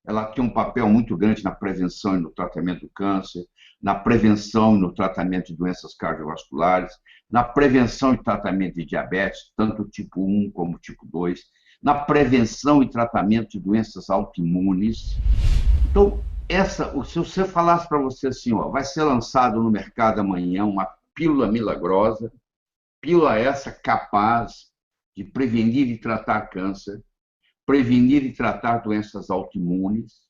ela tem um papel muito grande na prevenção e no tratamento do câncer, na prevenção e no tratamento de doenças cardiovasculares, na prevenção e tratamento de diabetes, tanto tipo 1 como tipo 2, na prevenção e tratamento de doenças autoimunes. Então, se você falasse para você assim, ó, vai ser lançado no mercado amanhã uma pílula milagrosa, pílula essa capaz de prevenir e tratar câncer, prevenir e tratar doenças autoimunes,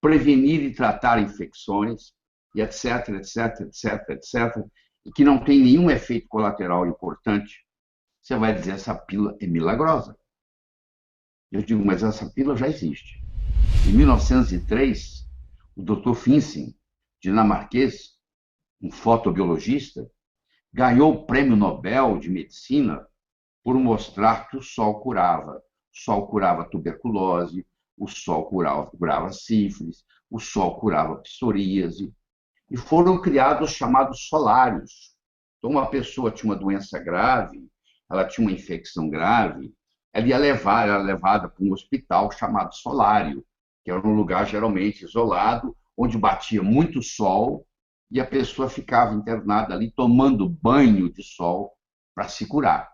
prevenir e tratar infecções, e etc, etc, etc, etc, e que não tem nenhum efeito colateral importante, você vai dizer essa pílula é milagrosa. Eu digo, mas essa pílula já existe. Em 1903, o Dr. Finsen, dinamarquês, um fotobiologista, ganhou o Prêmio Nobel de Medicina por mostrar que o sol curava. O sol curava tuberculose, o sol curava sífilis, o sol curava psoríase. E foram criados os chamados solários. Então, uma pessoa tinha uma doença grave, ela tinha uma infecção grave, ela era levada para um hospital chamado solário, que era um lugar geralmente isolado, onde batia muito sol e a pessoa ficava internada ali tomando banho de sol para se curar.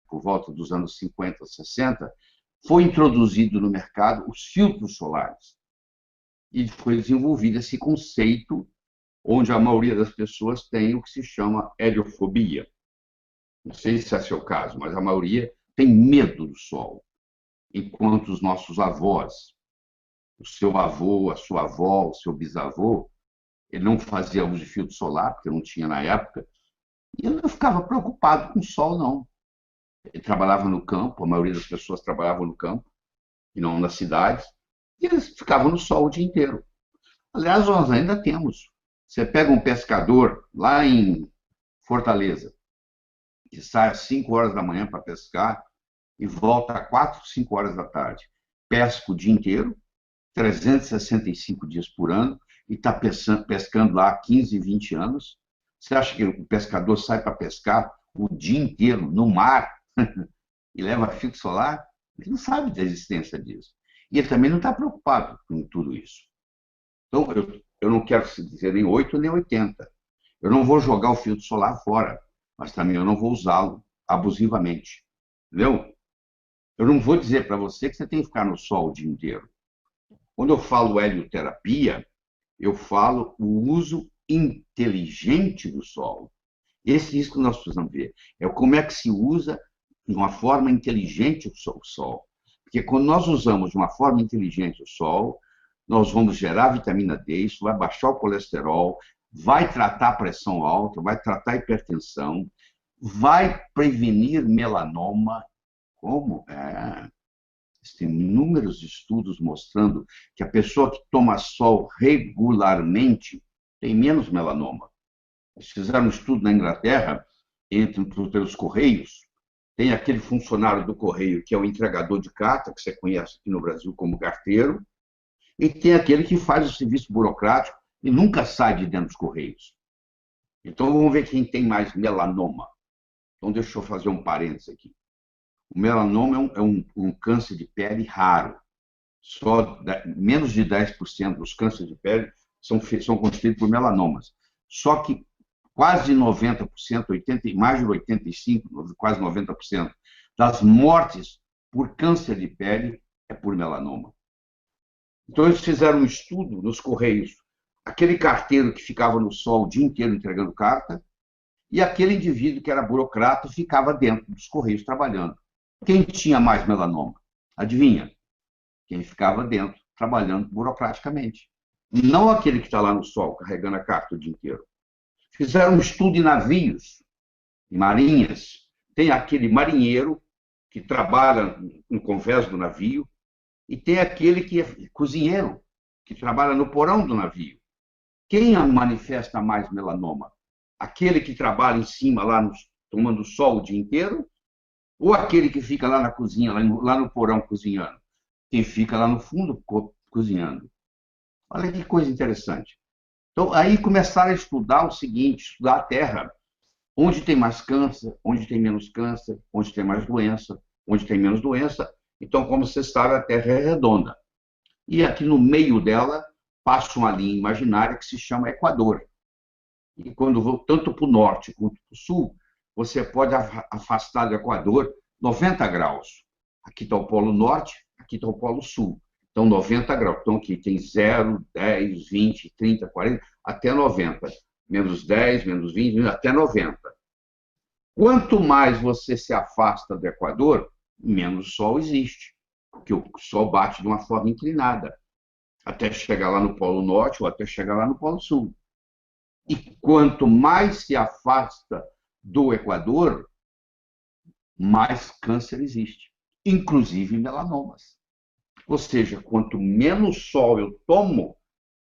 Por volta dos anos 50, 60, foi introduzido no mercado os filtros solares. E foi desenvolvido esse conceito, onde a maioria das pessoas tem o que se chama heliofobia. Não sei se é seu caso, mas a maioria tem medo do sol. Enquanto os nossos avós, o seu avô, a sua avó, o seu bisavô, ele não fazia uso de filtro solar, porque não tinha na época, e ele não ficava preocupado com o sol, não. Ele trabalhava no campo, a maioria das pessoas trabalhavam no campo, e não nas cidades, e eles ficavam no sol o dia inteiro. Aliás, nós ainda temos. Você pega um pescador lá em Fortaleza, que sai às 5 horas da manhã para pescar e volta às 4, 5 horas da tarde. Pesca o dia inteiro, 365 dias por ano, e está pescando lá há 15, 20 anos. Você acha que o pescador sai para pescar o dia inteiro no mar e leva filtro solar? Ele não sabe da existência disso. E ele também não está preocupado com tudo isso. Então, eu não quero dizer nem 8 nem 80. Eu não vou jogar o filtro solar fora, mas também eu não vou usá-lo abusivamente. Entendeu? Eu não vou dizer para você que você tem que ficar no sol o dia inteiro. Quando eu falo helioterapia, eu falo o uso inteligente do sol. Esse é isso que nós precisamos ver. É como é que se usa de uma forma inteligente o sol. Porque quando nós usamos de uma forma inteligente o sol, nós vamos gerar vitamina D, isso vai baixar o colesterol, vai tratar a pressão alta, vai tratar a hipertensão, vai prevenir melanoma. Como? Tem inúmeros estudos mostrando que a pessoa que toma sol regularmente tem menos melanoma. Eles fizeram um estudo na Inglaterra, pelos Correios, tem aquele funcionário do Correio que é o entregador de carta, que você conhece aqui no Brasil como carteiro, e tem aquele que faz o serviço burocrático e nunca sai de dentro dos Correios. Então, vamos ver quem tem mais melanoma. Então, deixa eu fazer um parênteses aqui. O melanoma é um câncer de pele raro. Só menos de 10% dos cânceres de pele são constituídos por melanomas. Só que quase 90%, 80, mais de 85%, quase 90% das mortes por câncer de pele é por melanoma. Então, eles fizeram um estudo nos Correios. Aquele carteiro que ficava no sol o dia inteiro entregando carta e aquele indivíduo que era burocrata ficava dentro dos Correios trabalhando. Quem tinha mais melanoma? Adivinha? Quem ficava dentro, trabalhando burocraticamente. Não aquele que está lá no sol, carregando a carta o dia inteiro. Fizeram um estudo em navios, em marinhas. Tem aquele marinheiro que trabalha no convés do navio e tem aquele que é cozinheiro, que trabalha no porão do navio. Quem manifesta mais melanoma? Aquele que trabalha em cima, tomando sol o dia inteiro? Ou aquele que fica lá na cozinha, lá no porão cozinhando? Quem fica lá no fundo cozinhando. Olha que coisa interessante. Então, aí começaram a estudar o seguinte, estudar a Terra, onde tem mais câncer, onde tem menos câncer, onde tem mais doença, onde tem menos doença. Então, como você sabe, a Terra é redonda. E aqui no meio dela passa uma linha imaginária que se chama Equador. E quando vou tanto para o norte quanto para o sul, você pode afastar do Equador 90 graus. Aqui está o Polo Norte, aqui está o Polo Sul. Então, 90 graus. Então, aqui tem 0, 10, 20, 30, 40, até 90. Menos 10, menos 20, até 90. Quanto mais você se afasta do Equador, menos Sol existe. Porque o Sol bate de uma forma inclinada, até chegar lá no Polo Norte ou até chegar lá no Polo Sul. E quanto mais se afasta do Equador, mais câncer existe, inclusive melanomas. Ou seja, quanto menos sol eu tomo,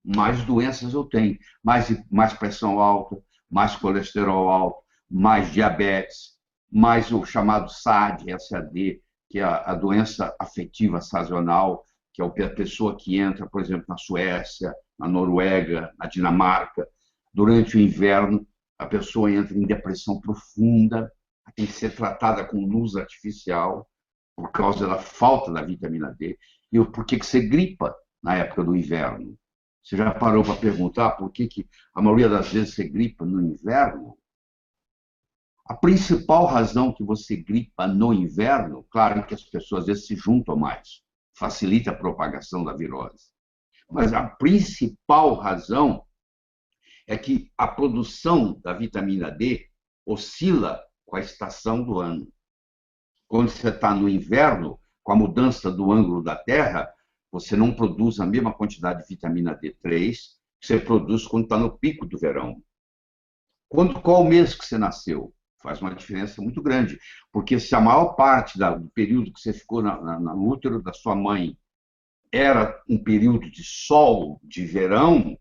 mais doenças eu tenho. Mais pressão alta, mais colesterol alto, mais diabetes, mais o chamado SAD, SAD, que é a doença afetiva sazonal, que é a pessoa que entra, por exemplo, na Suécia, na Noruega, na Dinamarca. Durante o inverno, a pessoa entra em depressão profunda, tem que ser tratada com luz artificial, por causa da falta da vitamina D. E por que você gripa na época do inverno? Você já parou para perguntar por que a maioria das vezes você gripa no inverno? A principal razão que você gripa no inverno, claro que as pessoas às vezes se juntam mais, facilita a propagação da virose. Mas a principal razão é que a produção da vitamina D oscila com a estação do ano. Quando você está no inverno, com a mudança do ângulo da Terra, você não produz a mesma quantidade de vitamina D3 que você produz quando está no pico do verão. Qual mês que você nasceu? Faz uma diferença muito grande, porque se a maior parte do período que você ficou no útero da sua mãe era um período de sol, de verão,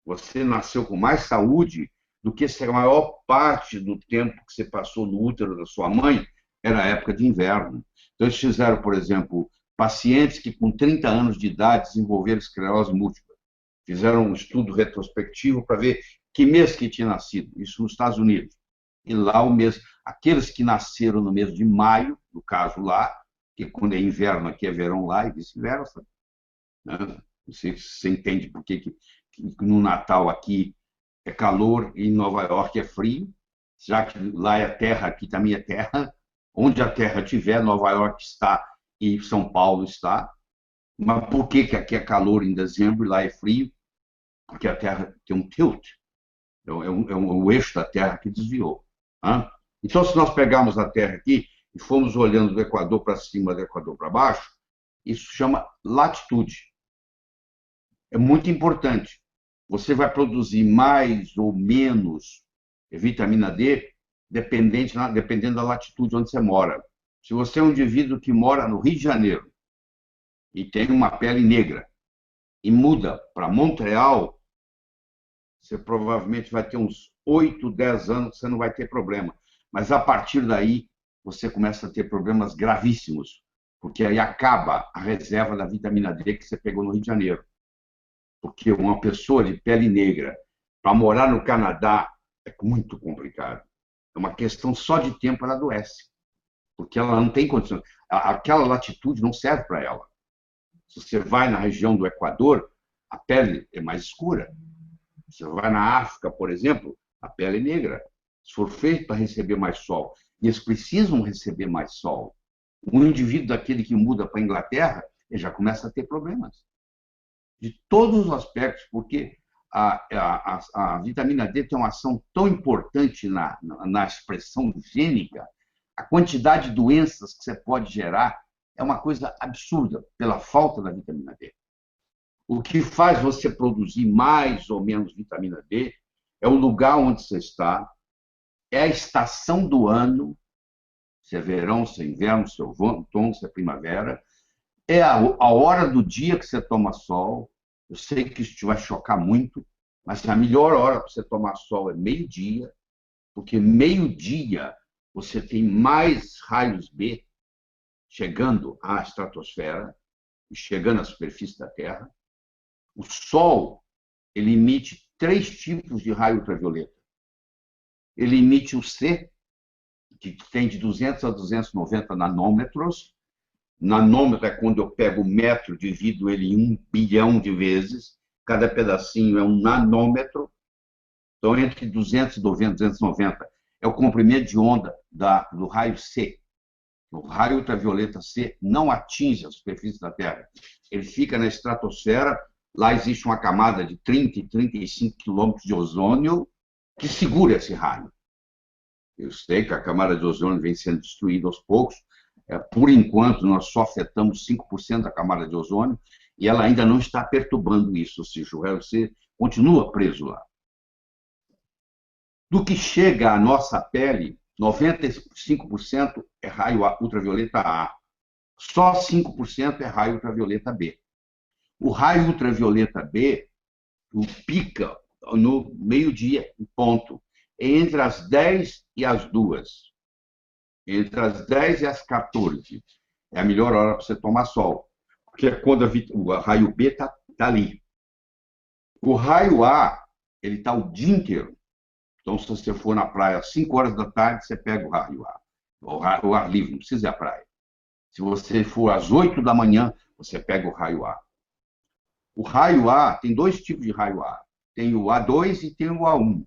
você nasceu com mais saúde do que se a maior parte do tempo que você passou no útero da sua mãe era a época de inverno. Então, eles fizeram, por exemplo, pacientes que com 30 anos de idade desenvolveram esclerose múltipla. Fizeram um estudo retrospectivo para ver que mês que tinha nascido, isso nos Estados Unidos. E lá o mês, aqueles que nasceram no mês de maio, no caso lá, que quando é inverno aqui é verão lá e vice-versa, né? Você entende por que no Natal aqui é calor e em Nova York é frio, já que lá é terra, aqui também é terra. Onde a terra estiver, Nova York está e São Paulo está. Mas por que aqui é calor em dezembro e lá é frio? Porque a terra tem um tilt, o eixo da terra que desviou. Hein? Então, se nós pegarmos a terra aqui e formos olhando do Equador para cima, do Equador para baixo, isso chama latitude. É muito importante. Você vai produzir mais ou menos vitamina D dependendo da latitude onde você mora. Se você é um indivíduo que mora no Rio de Janeiro e tem uma pele negra e muda para Montreal, você provavelmente vai ter uns 8, 10 anos que você não vai ter problema. Mas a partir daí, você começa a ter problemas gravíssimos, porque aí acaba a reserva da vitamina D que você pegou no Rio de Janeiro. Porque uma pessoa de pele negra, para morar no Canadá, é muito complicado. É uma questão só de tempo, ela adoece. Porque ela não tem condições. Aquela latitude não serve para ela. Se você vai na região do Equador, a pele é mais escura. Você vai na África, por exemplo, a pele é negra. Se for feito para receber mais sol. E eles precisam receber mais sol. Um indivíduo daquele que muda para a Inglaterra, ele já começa a ter problemas. De todos os aspectos, porque a vitamina D tem uma ação tão importante na expressão gênica, a quantidade de doenças que você pode gerar é uma coisa absurda pela falta da vitamina D. O que faz você produzir mais ou menos vitamina D é o lugar onde você está, é a estação do ano, se é verão, se é inverno, se é outono, se é primavera, é a hora do dia que você toma sol. Eu sei que isso te vai chocar muito, mas a melhor hora para você tomar sol é meio-dia, porque meio-dia você tem mais raios B chegando à estratosfera e chegando à superfície da Terra. O Sol, ele emite 3 tipos de raio ultravioleta. Ele emite o C, que tem de 200 a 290 nanômetros. Nanômetro é quando eu pego o metro, divido ele em 1 bilhão de vezes. Cada pedacinho é um nanômetro. Então, entre 290 e 290 é o comprimento de onda do raio C. O raio ultravioleta C não atinge a superfície da Terra. Ele fica na estratosfera. Lá existe uma camada de 30 e 35 quilômetros de ozônio que segura esse raio. Eu sei que a camada de ozônio vem sendo destruída aos poucos. Por enquanto, nós só afetamos 5% da camada de ozônio e ela ainda não está perturbando isso. Ou seja, o raio C continua preso lá. Do que chega à nossa pele, 95% é raio ultravioleta A. Só 5% é raio ultravioleta B. O raio ultravioleta B pica no meio-dia, em ponto, entre as 10 e as 2. Entre as 10 e as 14. É a melhor hora para você tomar sol. Porque é quando o raio B está ali. O raio A, ele está o dia inteiro. Então, se você for na praia às 5 horas da tarde, você pega o raio A. O ar livre, não precisa ir à praia. Se você for às 8 da manhã, você pega o raio A. O raio A, tem 2 tipos de raio A. Tem o A2 e tem o A1.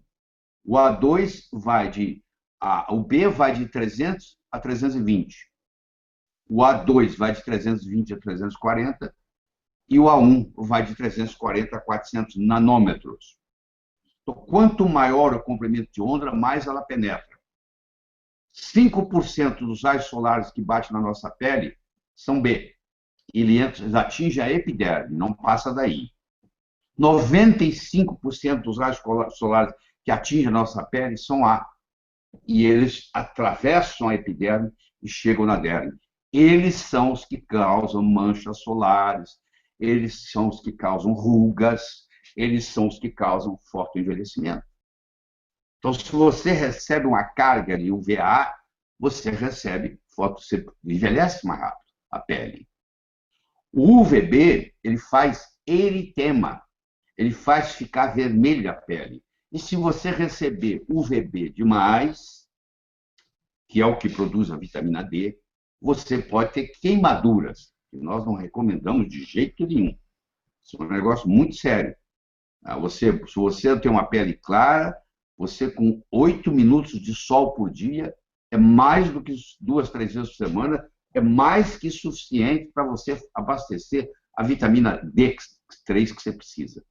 O A2 vai o B vai de 300 a 320. O A2 vai de 320 a 340. E o A1 vai de 340 a 400 nanômetros. Então, quanto maior o comprimento de onda, mais ela penetra. 5% dos raios solares que batem na nossa pele são B. Eles atingem a epiderme, não passa daí. 95% dos raios solares que atingem a nossa pele são A. E eles atravessam a epiderme e chegam na derme. Eles são os que causam manchas solares, eles são os que causam rugas, eles são os que causam forte envelhecimento. Então, se você recebe uma carga de UVA, você você envelhece mais rápido a pele. O UVB, ele faz eritema, ele faz ficar vermelha a pele. E se você receber UVB demais, que é o que produz a vitamina D, você pode ter queimaduras, que nós não recomendamos de jeito nenhum. Isso é um negócio muito sério. Se você tem uma pele clara, você com 8 minutos de sol por dia, é mais do que 2, 3 vezes por semana, é mais que suficiente para você abastecer a vitamina D3 que você precisa.